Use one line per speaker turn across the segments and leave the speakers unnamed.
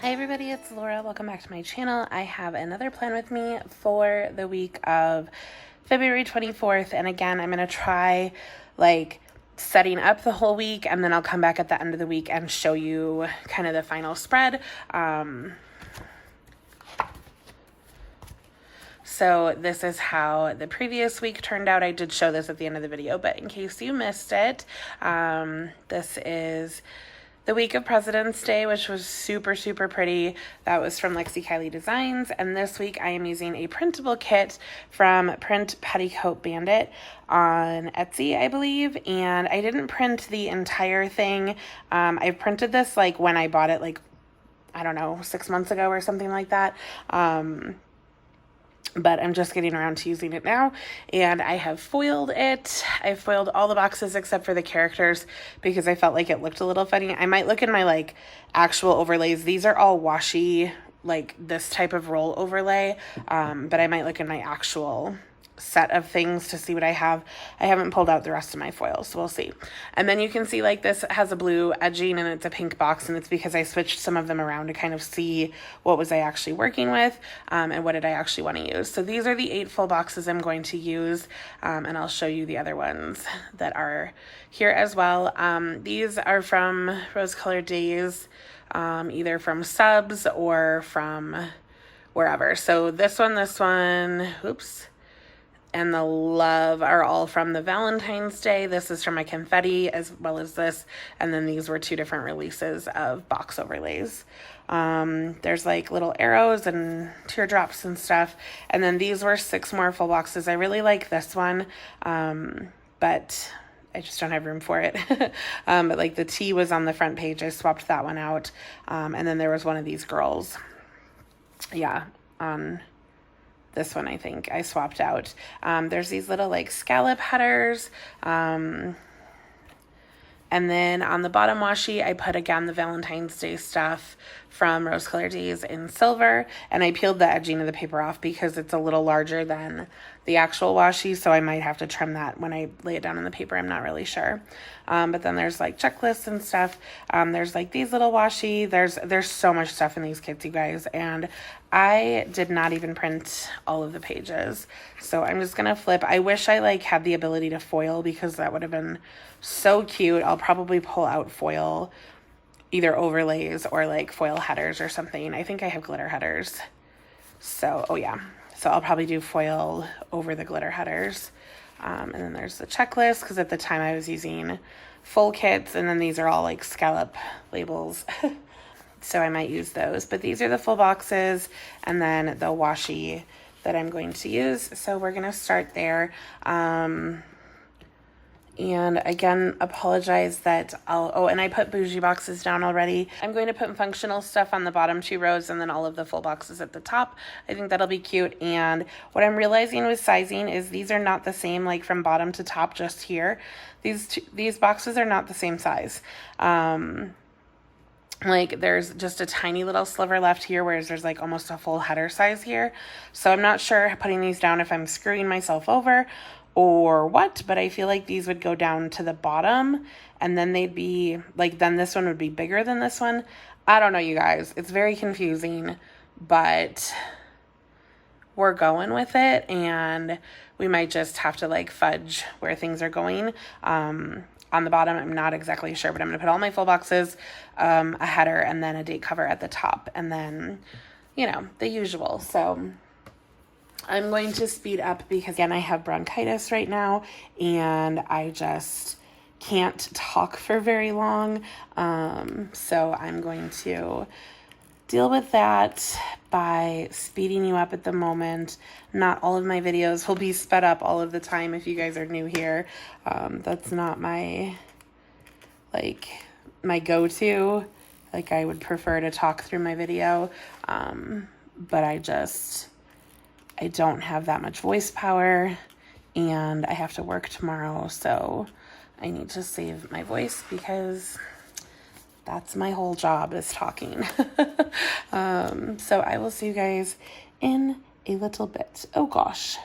Hi everybody, it's Laura. Welcome back to my channel. I have another plan with me for the week of February 24th. And again, I'm going to try like setting up the whole week, and then I'll come back at the end of the week and show you kind of the final spread. So this is how the previous week turned out. I did show this at the end of the video, but in case you missed it, this is the week of President's Day, which was super, super pretty. That was from Lexi Kylie Designs. And this week I am using a printable kit from Print Petticoat Bandit on Etsy, I believe. And I didn't print the entire thing. I printed this like when I bought it, like, I don't know, 6 months ago or something like that. But I'm just getting around to using it now, and I have foiled it. I foiled all the boxes except for the characters because I felt like it looked a little funny. I might look in my like actual overlays. These are all washi, like this type of roll overlay, but I might look in my actual set of things to see what I have. I haven't pulled out the rest of my foils, so we'll see. And then you can see like this has a blue edging and it's a pink box, and it's because I switched some of them around to kind of see what was I actually working with, and what did I actually want to use. So these are the 8 full boxes I'm going to use, and I'll show you the other ones that are here as well. These are from Rose Colored Days, either from subs or from wherever. So this one, oops, and the love are all from the Valentine's Day. This is from my confetti as well as this. And then these were 2 different releases of box overlays. There's like little arrows and teardrops and stuff. And then these were 6 more full boxes. I really like this one, but I just don't have room for it. But like the T was on the front page. I swapped that one out. And then there was one of these girls. Yeah, on this one I think I swapped out. There's these little like scallop headers. And then on the bottom washi, I put again the Valentine's Day stuff from Rose Colored Days in silver, and I peeled the edging of the paper off because it's a little larger than the actual washi, so I might have to trim that when I lay it down on the paper. I'm not really sure. But then there's like checklists and stuff. There's like these little washi. There's so much stuff in these kits, you guys, and I did not even print all of the pages. So I'm just gonna flip. I wish I like had the ability to foil because that would have been so cute. I'll probably pull out foil, either overlays or like foil headers or something. I think I have glitter headers. So, oh yeah. So I'll probably do foil over the glitter headers. And then there's the checklist because at the time I was using full kits, and then these are all like scallop labels. So I might use those, but these are the full boxes and then the washi that I'm going to use. So we're going to start there. And again, apologize that and I put bougie boxes down already. I'm going to put functional stuff on the bottom 2 rows and then all of the full boxes at the top. I think that'll be cute. And what I'm realizing with sizing is these are not the same, like from bottom to top, just here. These boxes are not the same size. Like there's just a tiny little sliver left here, whereas there's like almost a full header size here. So I'm not sure putting these down if I'm screwing myself over or what, but I feel like these would go down to the bottom, and then they'd be like, then this one would be bigger than this one. I don't know, you guys. It's very confusing, but we're going with it, and we might just have to like fudge where things are going. On the bottom, I'm not exactly sure, but I'm going to put all my full boxes, a header, and then a date cover at the top, and then, you know, the usual. So I'm going to speed up because, again, I have bronchitis right now, and I just can't talk for very long. So I'm going to deal with that by speeding you up at the moment. Not all of my videos will be sped up all of the time if you guys are new here. That's not my go-to. Like, I would prefer to talk through my video, but I don't have that much voice power, and I have to work tomorrow, so I need to save my voice because that's my whole job, is talking. So I will see you guys in a little bit. Oh gosh.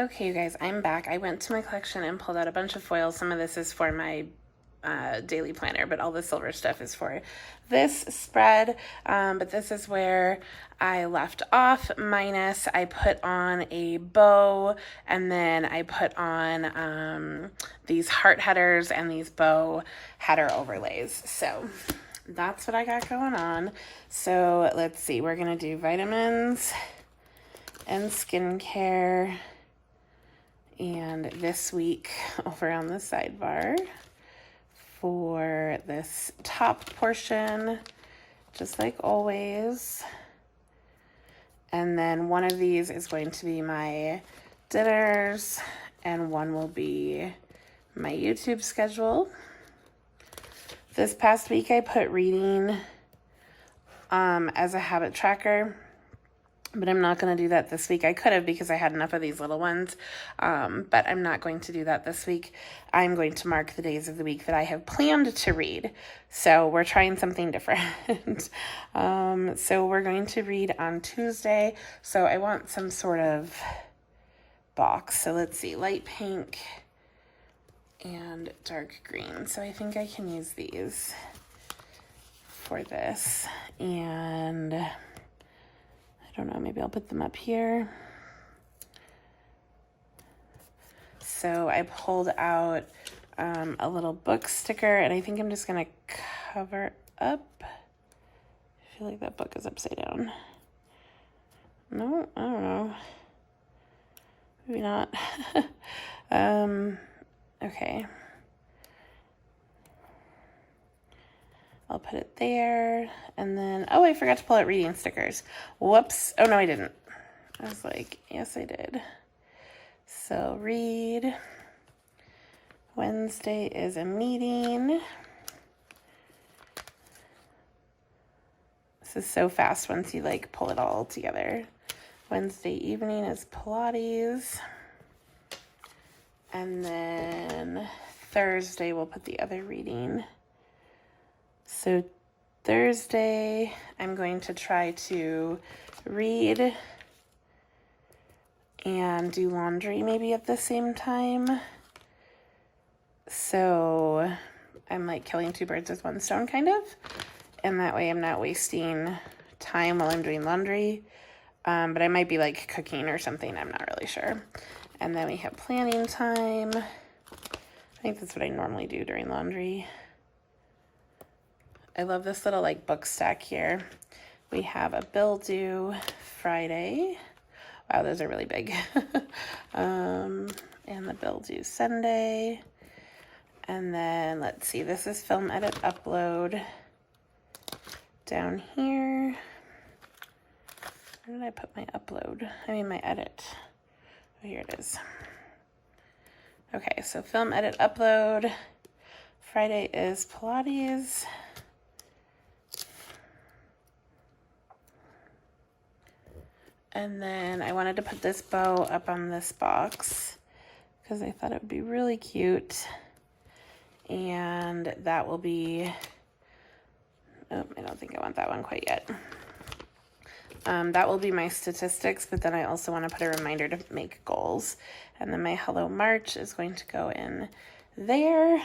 Okay, you guys, I'm back. I went to my collection and pulled out a bunch of foils. Some of this is for my daily planner, but all the silver stuff is for this spread. But this is where I left off, minus I put on a bow, and then I put on these heart headers and these bow header overlays. So that's what I got going on. So let's see, we're gonna do vitamins and skincare. And this week over on the sidebar for this top portion, just like always. And then one of these is going to be my dinners, and one will be my YouTube schedule. This past week I put reading as a habit tracker, but I'm not going to do that this week. I could have, because I had enough of these little ones, but I'm not going to do that this week. I'm going to mark the days of the week that I have planned to read. So we're trying something different. So we're going to read on Tuesday. So I want some sort of box. So let's see, light pink and dark green. So I think I can use these for this. And I don't know, maybe I'll put them up here. So I pulled out a little book sticker, and I think I'm just gonna cover up. I feel like that book is upside down. No, I don't know. Maybe not. Okay. I'll put it there, and then, oh, I forgot to pull out reading stickers. Whoops. Oh, no, I didn't. I was like, yes, I did. So read. Wednesday is a meeting. This is so fast once you like pull it all together. Wednesday evening is Pilates. And then Thursday we'll put the other reading. So Thursday, I'm going to try to read and do laundry maybe at the same time. So I'm like killing two birds with one stone kind of. And that way I'm not wasting time while I'm doing laundry. But I might be like cooking or something, I'm not really sure. And then we have planning time. I think that's what I normally do during laundry. I love this little like book stack here. We have a bill due Friday. Wow, those are really big. And the bill due Sunday. And then let's see, this is film edit upload down here. Where did I put my upload? I mean my edit. Oh, here it is. Okay, so film edit upload. Friday is Pilates. And then I wanted to put this bow up on this box because I thought it would be really cute. And that will be, oh, I don't think I want that one quite yet. That will be my statistics, but then I also want to put a reminder to make goals. And then my Hello March is going to go in there.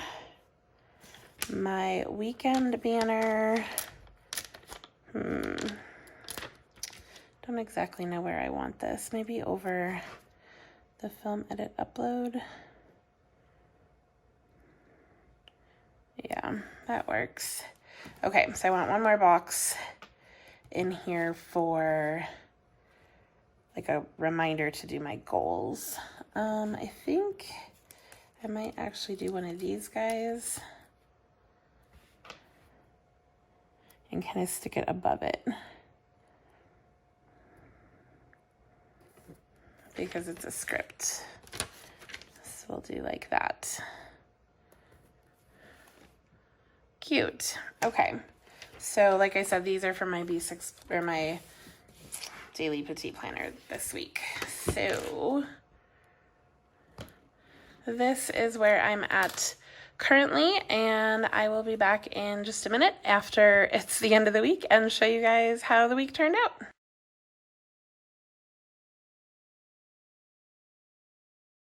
My weekend banner, don't exactly know where I want this. Maybe over the film edit upload. Yeah, that works. Okay, so I want one more box in here for like a reminder to do my goals. I think I might actually do one of these guys and kind of stick it above it, because it's a script. So we'll do like that. Cute. Okay. So like I said, these are for my B6 or my daily petite planner this week. So this is where I'm at currently, and I will be back in just a minute after it's the end of the week and show you guys how the week turned out.